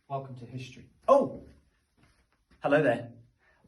Welcome to history. Oh, hello there.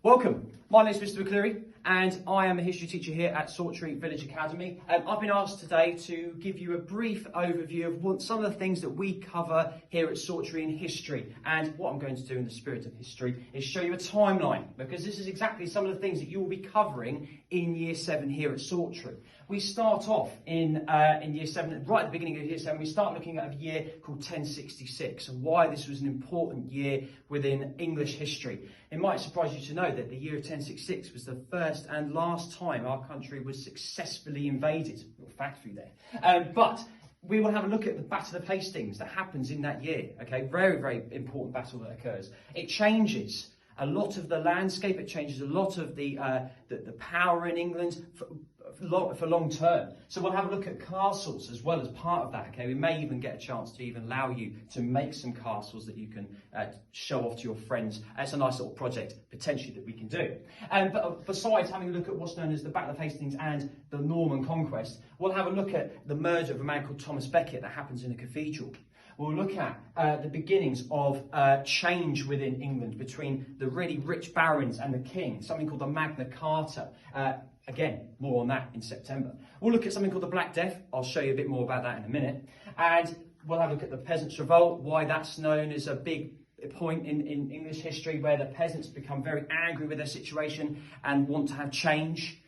Welcome. My name is Mr. McCleary and I am a history teacher here at Sawtry Village Academy. I've been asked today to give you a brief overview of some of the things that we cover here at Sawtry in history. And what I'm going to do in the spirit of history is show you a timeline, because this is exactly some of the things that you will be covering in Year 7 here at Sawtry. We start off in Year 7, right at the beginning of Year 7, we start looking at a year called 1066 and why this was an important year within English history. It might surprise you to know that the year of 1066 was the first and last time our country was successfully invaded. A little fact for you there. But we will have a look at the Battle of Hastings that happens in that year. Okay, very, very important battle that occurs. It changes a lot of the landscape. It changes a lot of the power in England for long term. So we'll have a look at castles as well as part of that. Okay, we may even get a chance to even allow you to make some castles that you can show off to your friends. It's a nice little project potentially that we can do. But besides having a look at what's known as the Battle of Hastings and the Norman Conquest, we'll have a look at the murder of a man called Thomas Becket that happens in a cathedral. We'll look at the beginnings of change within England between the really rich barons and the king, something called the Magna Carta. Again, more on that in September. We'll look at something called the Black Death. I'll show you a bit more about that in a minute. And we'll have a look at the Peasants' Revolt, why that's known as a big point in English history, where the peasants become very angry with their situation and want to have change.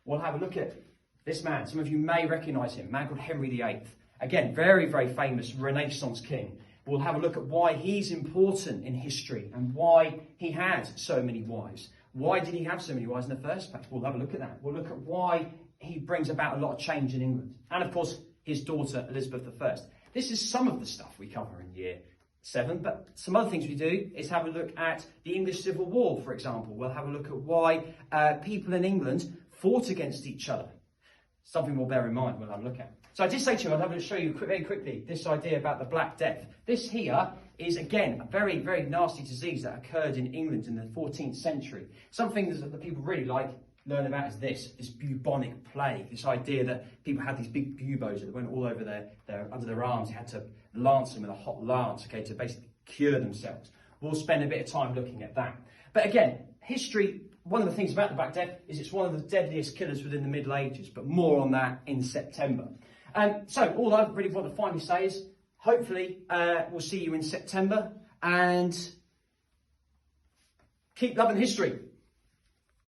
We'll have a look at this man. Some of you may recognise him, a man called Henry VIII. Again, very, very famous Renaissance king. We'll have a look at why he's important in history and why he had so many wives. Why did he have so many wives in the first place? We'll have a look at that. We'll look at why he brings about a lot of change in England. And of course, his daughter, Elizabeth I. This is some of the stuff we cover in Year 7, but some other things we do is have a look at the English Civil War, for example. We'll have a look at why people in England fought against each other. Something we'll bear in mind we'll have a look at. So I did say to you, I'd have to show you very quickly this idea about the Black Death. This here is, again, a very, very nasty disease that occurred in England in the 14th century. Something that the people really learn about is this bubonic plague. This idea that people had these big buboes that went all over under their arms. You had to lance them with a hot lance, okay, to basically cure themselves. We'll spend a bit of time looking at that. But again, history, one of the things about the Black Death is it's one of the deadliest killers within the Middle Ages, but more on that in September. So all I really want to finally say is, hopefully we'll see you in September, and keep loving history.